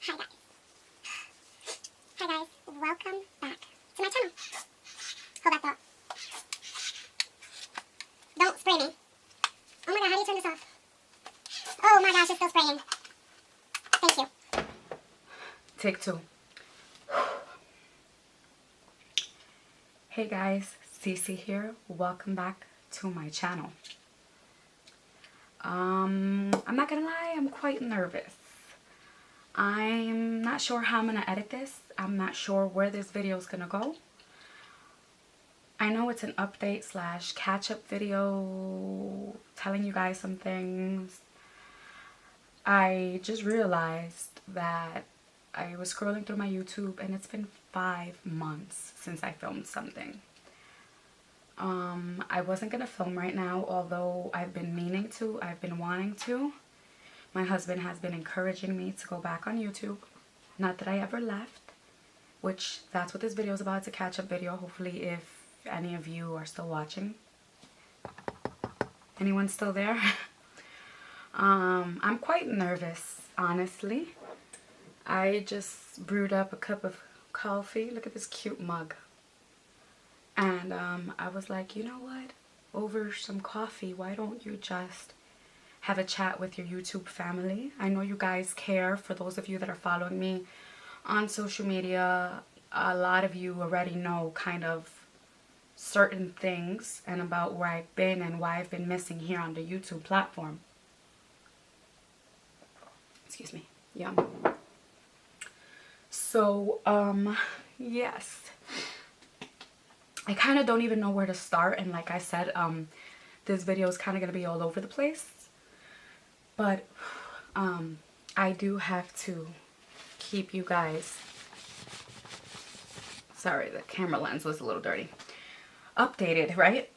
Hi guys. Hi guys. Welcome back to my channel. Hold that thought. Don't spray me. Oh my god, how do you turn this off? Oh my gosh, it's still spraying. Thank you. Take two. Hey guys, Cece here. Welcome back to my channel. I'm not gonna lie, I'm quite nervous. I'm not sure how I'm gonna edit this. I'm not sure where this video is gonna go. I know it's an update slash catch-up video telling you guys some things. I just realized that I was scrolling through my YouTube and it's been 5 months since I filmed something. I wasn't gonna film right now, although I've been meaning to, I've been wanting to. My husband has been encouraging me to go back on YouTube. Not that I ever left, which that's what this video is about. It's a catch-up video. Hopefully if any of you are still watching. Anyone still there? I'm quite nervous, honestly. I just brewed up a cup of coffee. Look at this cute mug. And I was like, you know what? Over some coffee, why don't you just have a chat with your YouTube family? I know you guys care. For those of you that are following me on social media, a lot of you already know kind of certain things and about where I've been and why I've been missing here on the YouTube platform. Excuse me. Yum. So, yes. I kind of don't even know where to start, and like I said, this video is kind of going to be all over the place. But I do have to keep you guys, sorry, the camera lens was a little dirty, updated, right?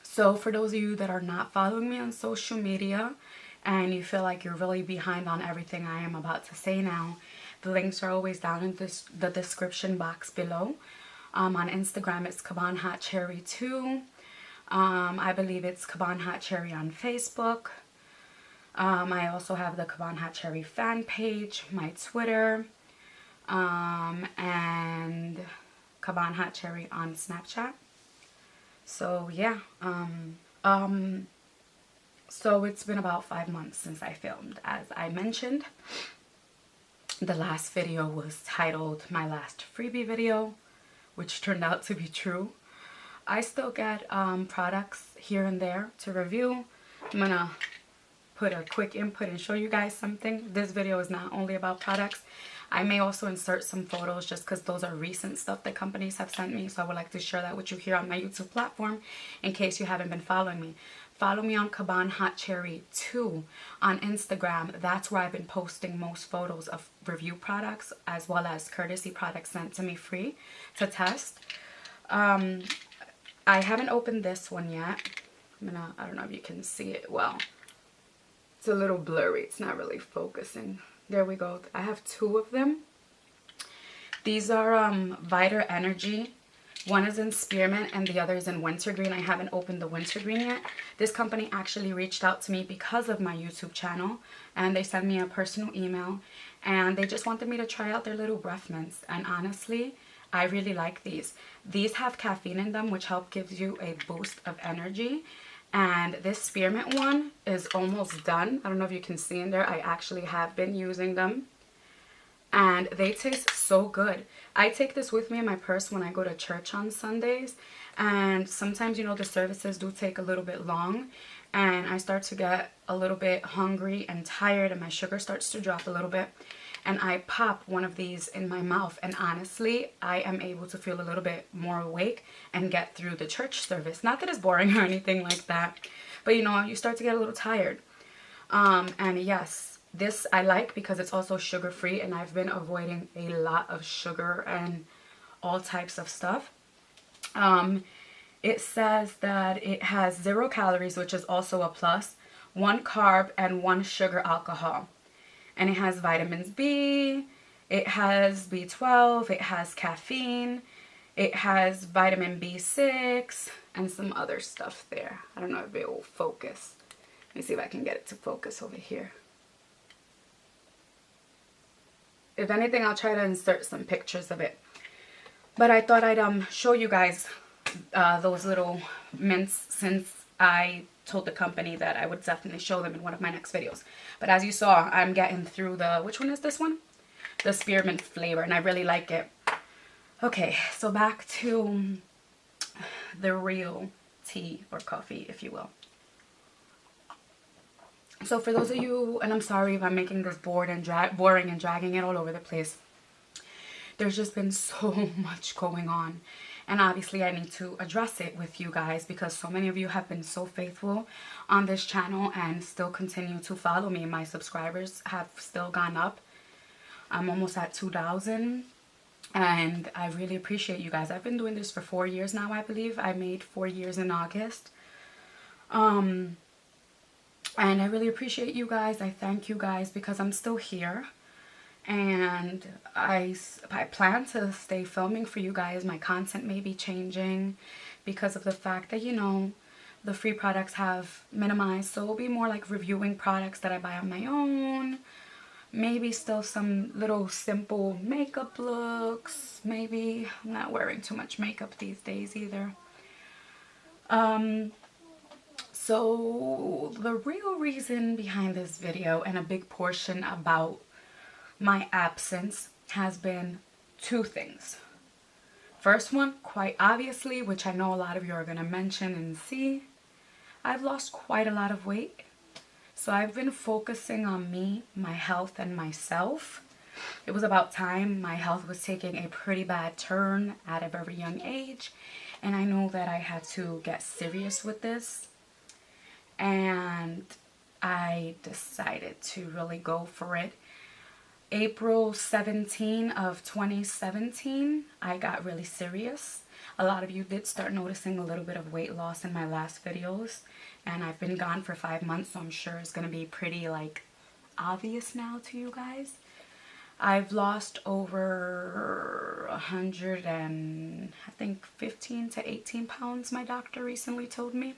So for those of you that are not following me on social media and you feel like you're really behind on everything I am about to say now, the links are always down in the description box below. On Instagram, it's Kaban Hot Cherry 2. I believe it's Kaban Hot Cherry on Facebook. I also have the Kaban Hot Cherry fan page, my Twitter, and Kaban Hot Cherry on Snapchat. So yeah, so it's been about 5 months since I filmed. As I mentioned, the last video was titled My Last Freebie Video, which turned out to be true. I still get products here and there to review. I'm gonna put a quick input and show you guys something. This video is not only about products. I may also insert some photos just because those are recent stuff that companies have sent me. So I would like to share that with you here on my YouTube platform in case you haven't been following me. Follow me on Kaban Hot Cherry 2 on Instagram. That's where I've been posting most photos of review products as well as courtesy products sent to me free to test. I haven't opened this one yet. I don't know if you can see it well. It's a little blurry. It's not really focusing. There we go. I have 2 of them. These are Vita Energy. One is in spearmint and the other is in wintergreen. I haven't opened the wintergreen yet. This company actually reached out to me because of my YouTube channel, and they sent me a personal email and they just wanted me to try out their little breath mints. And honestly, I really like these. These have caffeine in them, which help gives you a boost of energy. And this spearmint one is almost done. I don't know if you can see in there. I actually have been using them. And they taste so good. I take this with me in my purse when I go to church on Sundays. And sometimes, you know, the services do take a little bit long. And I start to get a little bit hungry and tired. And my sugar starts to drop a little bit. And I pop one of these in my mouth. And honestly, I am able to feel a little bit more awake and get through the church service. Not that it's boring or anything like that. But, you know, you start to get a little tired. And yes. This I like because it's also sugar-free, and I've been avoiding a lot of sugar and all types of stuff. It says that it has 0 calories, which is also a plus, 1 carb, and 1 sugar alcohol. And it has vitamins B, it has B12, it has caffeine, it has vitamin B6, and some other stuff there. I don't know if it will focus. Let me see if I can get it to focus over here. If anything, I'll try to insert some pictures of it. But I thought I'd show you guys those little mints, since I told the company that I would definitely show them in one of my next videos. But as you saw, I'm getting through the, which one is this one? The spearmint flavor, and I really like it. Okay, so back to the real tea or coffee, if you will. So for those of you, and I'm sorry if I'm making this boring and dragging it all over the place, there's just been so much going on, and obviously I need to address it with you guys because so many of you have been so faithful on this channel and still continue to follow me. My subscribers have still gone up. I'm almost at 2,000, and I really appreciate you guys. I've been doing this for 4 years now, I believe. I made 4 years in August. And I really appreciate you guys. I thank you guys because I'm still here. And I plan to stay filming for you guys. My content may be changing because of the fact that, you know, the free products have minimized. So it'll be more like reviewing products that I buy on my own. Maybe still some little simple makeup looks. Maybe I'm not wearing too much makeup these days either. So the real reason behind this video, and a big portion about my absence, has been two things. First one, quite obviously, which I know a lot of you are going to mention and see, I've lost quite a lot of weight. So I've been focusing on me, my health, and myself. It was about time. My health was taking a pretty bad turn at a very young age, and I know that I had to get serious with this. And I decided to really go for it. April 17 of 2017, I got really serious. A lot of you did start noticing a little bit of weight loss in my last videos, and I've been gone for 5 months, so I'm sure it's going to be pretty like obvious now to you guys. I've lost over 100 and I think 15 to 18 pounds, my doctor recently told me.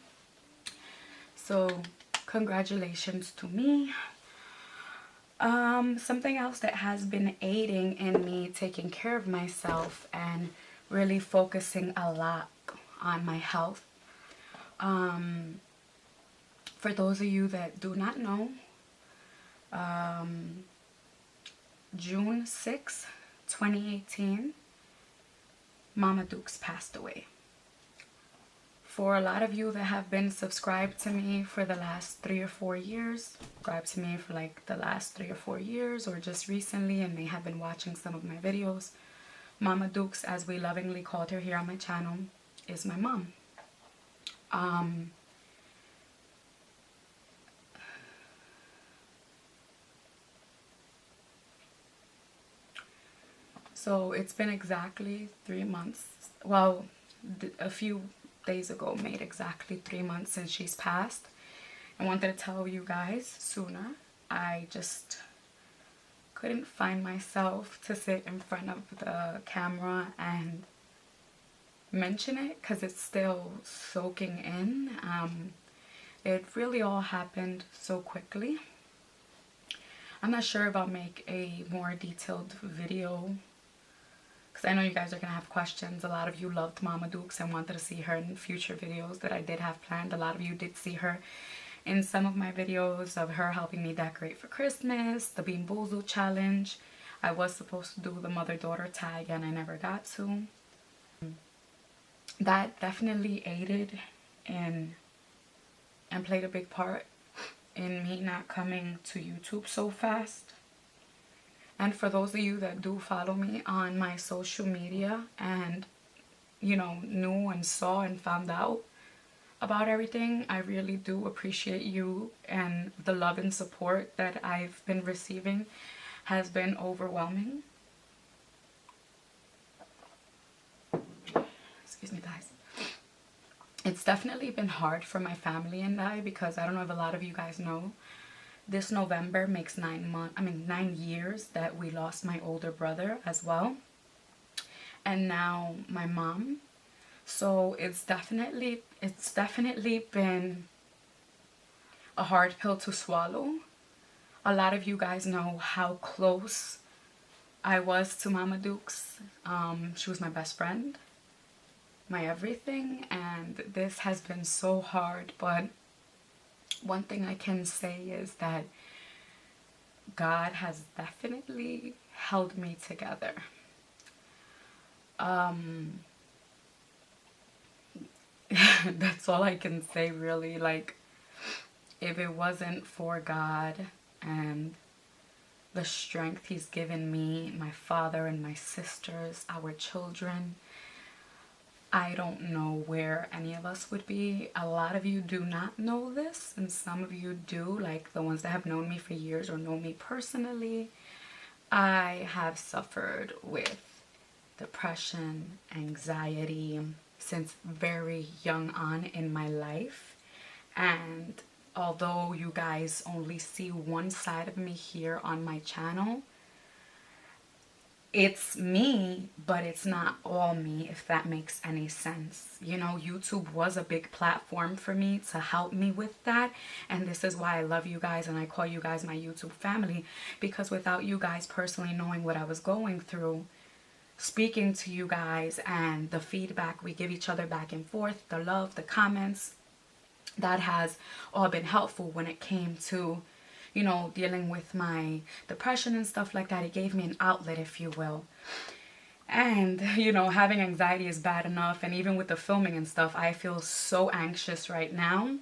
So congratulations to me. Something else that has been aiding in me taking care of myself and really focusing a lot on my health. For those of you that do not know, June 6, 2018, Mama Dukes passed away. For a lot of you that have been subscribed to me for the last 3 or 4 years, subscribed to me for like the last 3 or 4 years, or just recently, and may have been watching some of my videos, Mama Dukes, as we lovingly called her here on my channel, is my mom. So it's been exactly 3 months. Well, a few days ago made exactly 3 months since she's passed. I wanted to tell you guys sooner. I just couldn't find myself to sit in front of the camera and mention it because it's still soaking in. It really all happened so quickly. I'm not sure if I'll make a more detailed video because I know you guys are going to have questions. A lot of you loved Mama Dukes and wanted to see her in future videos that I did have planned. A lot of you did see her in some of my videos of her helping me decorate for Christmas, the Bean Boozled challenge. I was supposed to do the mother-daughter tag and I never got to. That definitely aided in and played a big part in me not coming to YouTube so fast. And for those of you that do follow me on my social media and, you know, knew and saw and found out about everything, I really do appreciate you, and the love and support that I've been receiving has been overwhelming. Excuse me, guys. It's definitely been hard for my family and I, because I don't know if a lot of you guys know, this November makes 9 years that we lost my older brother as well, and now my mom. So it's definitely been a hard pill to swallow. A lot of you guys know how close I was to Mama Dukes. She was my best friend, my everything, and this has been so hard. But one thing I can say is that God has definitely held me together. That's all I can say, really. Like, if it wasn't for God and the strength He's given me, my father and my sisters, our children, I don't know where any of us would be. A lot of you do not know this, and some of you do, like the ones that have known me for years or know me personally. I have suffered with depression, anxiety since very young on in my life. And although you guys only see one side of me here on my channel, it's me, but it's not all me, if that makes any sense. You know, YouTube was a big platform for me to help me with that. And this is why I love you guys and I call you guys my YouTube family. Because without you guys personally knowing what I was going through, speaking to you guys and the feedback we give each other back and forth, the love, the comments, that has all been helpful when it came to, you know, dealing with my depression and stuff like that. It gave me an outlet, if you will. And, you know, having anxiety is bad enough. And even with the filming and stuff, I feel so anxious right now.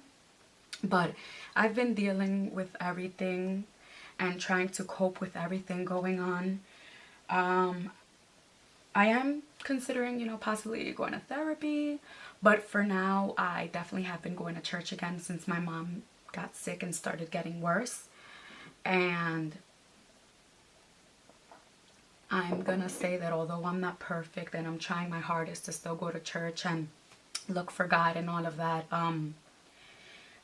But I've been dealing with everything and trying to cope with everything going on. I am considering, you know, possibly going to therapy. But for now, I definitely have been going to church again since my mom got sick and started getting worse. And I'm gonna say that although I'm not perfect and I'm trying my hardest to still go to church and look for God and all of that,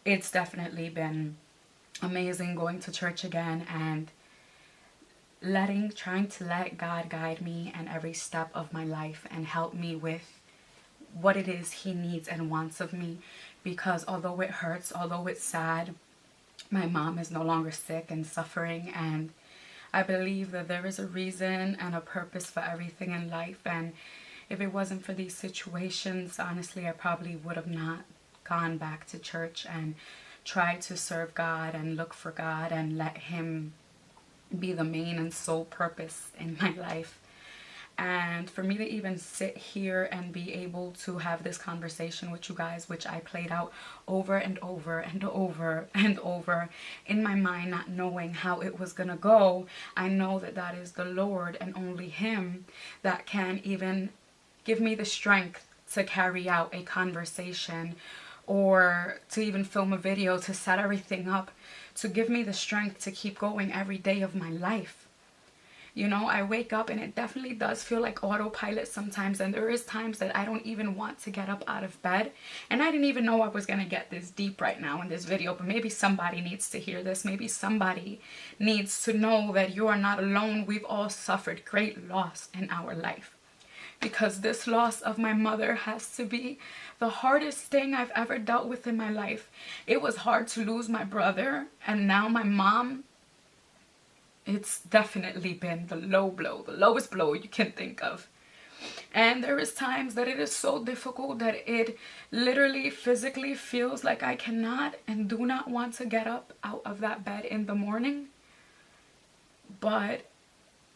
it's definitely been amazing going to church again and trying to let God guide me in every step of my life and help me with what it is He needs and wants of me. Because although it hurts, although it's sad, my mom is no longer sick and suffering, and I believe that there is a reason and a purpose for everything in life. And if it wasn't for these situations, honestly, I probably would have not gone back to church and tried to serve God and look for God and let Him be the main and sole purpose in my life. And for me to even sit here and be able to have this conversation with you guys, which I played out over and over and over and over in my mind, not knowing how it was gonna go, I know that that is the Lord and only Him that can even give me the strength to carry out a conversation or to even film a video, to set everything up, to give me the strength to keep going every day of my life. You know, I wake up and it definitely does feel like autopilot sometimes, and there is times that I don't even want to get up out of bed. And I didn't even know I was going to get this deep right now in this video, but maybe somebody needs to hear this. Maybe somebody needs to know that you are not alone. We've all suffered great loss in our life. Because this loss of my mother has to be the hardest thing I've ever dealt with in my life. It was hard to lose my brother, and now my mom. It's definitely been the low blow, the lowest blow you can think of. And there is times that it is so difficult that it literally physically feels like I cannot and do not want to get up out of that bed in the morning. But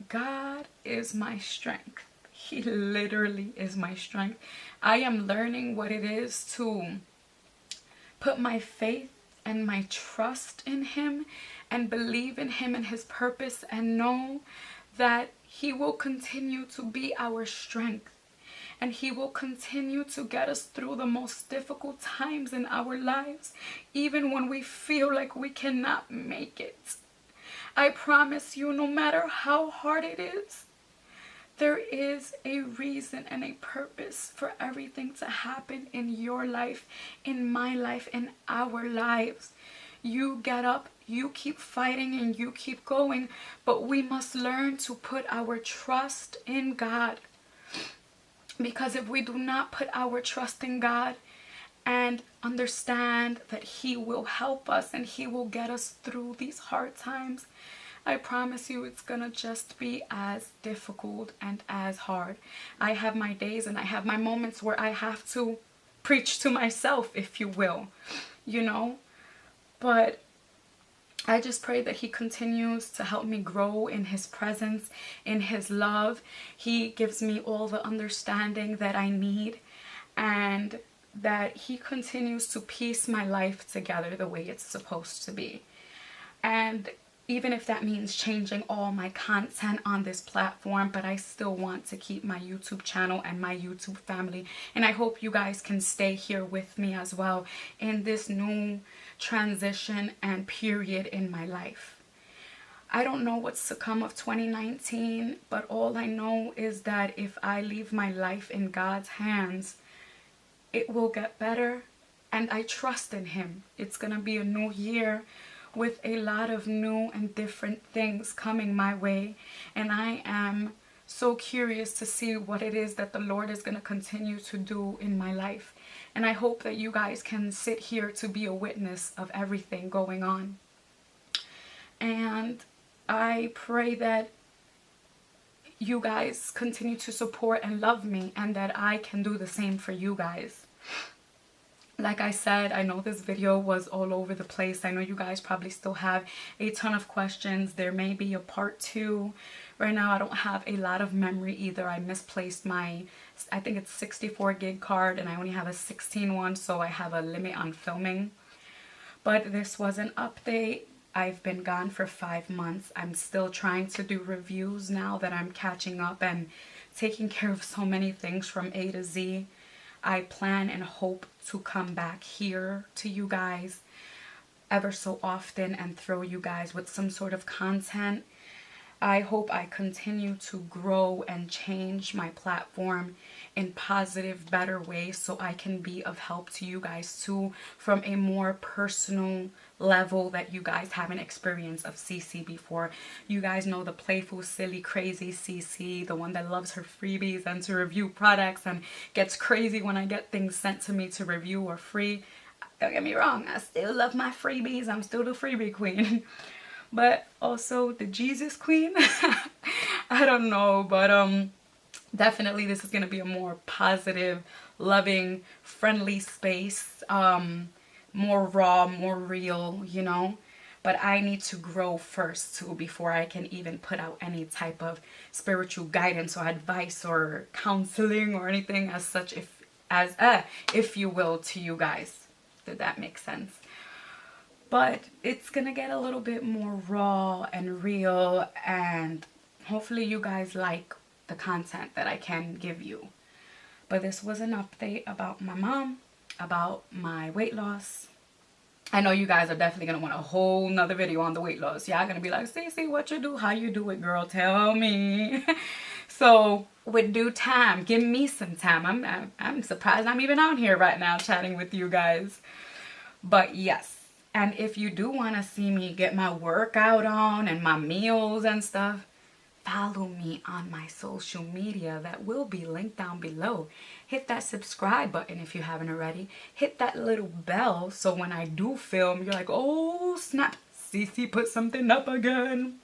God is my strength. He literally is my strength. I am learning what it is to put my faith and my trust in Him and believe in Him and His purpose, and know that He will continue to be our strength, and He will continue to get us through the most difficult times in our lives, even when we feel like we cannot make it. I promise you, no matter how hard it is, there is a reason and a purpose for everything to happen in your life, in my life, in our lives. You get up, you keep fighting, and you keep going, but we must learn to put our trust in God. Because if we do not put our trust in God and understand that He will help us and He will get us through these hard times, I promise you it's gonna just be as difficult and as hard. I have my days and I have my moments where I have to preach to myself, if you will, you know? But I just pray that he continues to help me grow in his presence, in his love. He gives me all the understanding that I need, and that he continues to piece my life together the way it's supposed to be. And even if that means changing all my content on this platform, but I still want to keep my YouTube channel and my YouTube family. And I hope you guys can stay here with me as well in this new transition and period in my life. I don't know what's to come of 2019, but all I know is that if I leave my life in God's hands, it will get better, and I trust in him. It's gonna be a new year with a lot of new and different things coming my way, and I am so curious to see what it is that the Lord is going to continue to do in my life. And I hope that you guys can sit here to be a witness of everything going on. And I pray that you guys continue to support and love me, and that I can do the same for you guys. Like I said, I know this video was all over the place. I know you guys probably still have a ton of questions. There may be a part 2. Right now I don't have a lot of memory either. I misplaced my, I think it's 64 gig card, and I only have a 16 one, so I have a limit on filming. But this was an update. I've been gone for 5 months. I'm still trying to do reviews now that I'm catching up and taking care of so many things from A to Z. I plan and hope to come back here to you guys ever so often and throw you guys with some sort of content. I hope I continue to grow and change my platform in positive, better ways, so I can be of help to you guys too, from a more personal level that you guys haven't experienced of CC before. You guys know the playful, silly, crazy CC, the one that loves her freebies and to review products and gets crazy when I get things sent to me to review or free. Don't get me wrong, I still love my freebies. I'm still the freebie queen. But also the Jesus queen. I don't know, but definitely this is gonna be a more positive, loving, friendly space, more raw, more real, you know. But I need to grow first too before I can even put out any type of spiritual guidance or advice or counseling or anything as such, if you will, to you guys. Did that make sense? But it's gonna get a little bit more raw and real, and hopefully you guys like the content that I can give you. But this was an update about my mom, about my weight loss. I know you guys are definitely gonna want a whole nother video on the weight loss. Y'all gonna be like, Cece, what you do, how you do it, girl, tell me. So with due time, give me some time. I'm surprised I'm even out here right now chatting with you guys. But yes. And if you do want to see me get my workout on and my meals and stuff, follow me on my social media. That will be linked down below. Hit that subscribe button if you haven't already. Hit that little bell so when I do film, you're like, oh snap, Cece put something up again.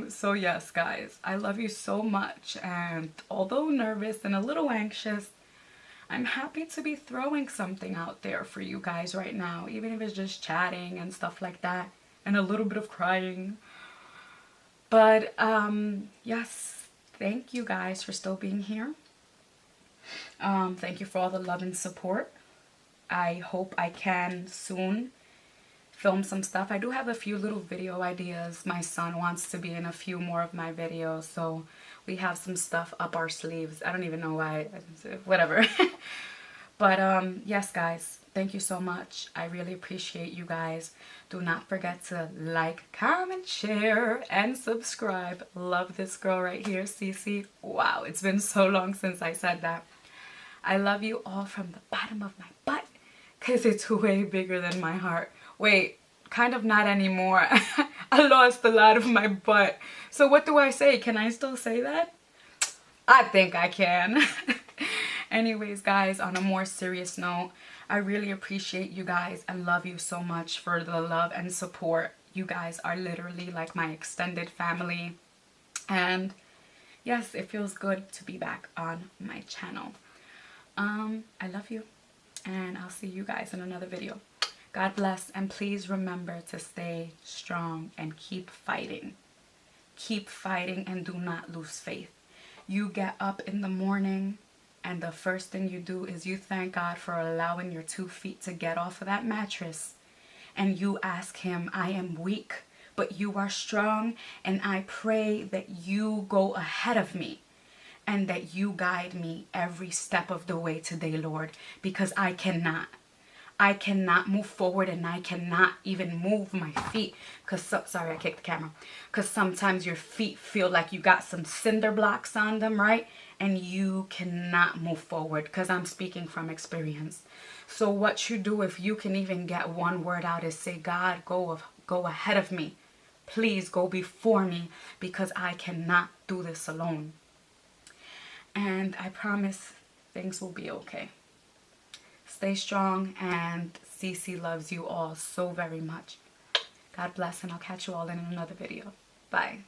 So yes, guys, I love you so much. And although nervous and a little anxious, I'm happy to be throwing something out there for you guys right now, even if it's just chatting and stuff like that, and a little bit of crying. But yes, thank you guys for still being here. Thank you for all the love and support. I hope I can soon film some stuff. I do have a few little video ideas. My son wants to be in a few more of my videos, so we have some stuff up our sleeves. I don't even know why, whatever. But yes, guys, thank you so much. I really appreciate you guys. Do not forget to like, comment, share, and subscribe. Love this girl right here, Cece. Wow, it's been so long since I said that. I love you all from the bottom of my butt, because it's way bigger than my heart. Wait, kind of not anymore. I lost a lot of my butt. So what do I say? Can I still say that? I think I can. Anyways, guys, on a more serious note, I really appreciate you guys and love you so much for the love and support You guys are literally like my extended family. And yes, it feels good to be back on my channel. I love you, and I'll see you guys in another video. God bless, and please remember to stay strong and keep fighting. Keep fighting and do not lose faith. You get up in the morning and the first thing you do is you thank God for allowing your 2 feet to get off of that mattress. And you ask him, I am weak, but you are strong, and I pray that you go ahead of me and that you guide me every step of the way today, Lord, because I cannot. I cannot move forward, and I cannot even move my feet because, sorry, I kicked the camera, because sometimes your feet feel like you got some cinder blocks on them, right? And you cannot move forward, because I'm speaking from experience. So what you do, if you can even get one word out, is say, God, go ahead of me. Please go before me, because I cannot do this alone. And I promise things will be okay. Stay strong, and Cece loves you all so very much. God bless, and I'll catch you all in another video. Bye.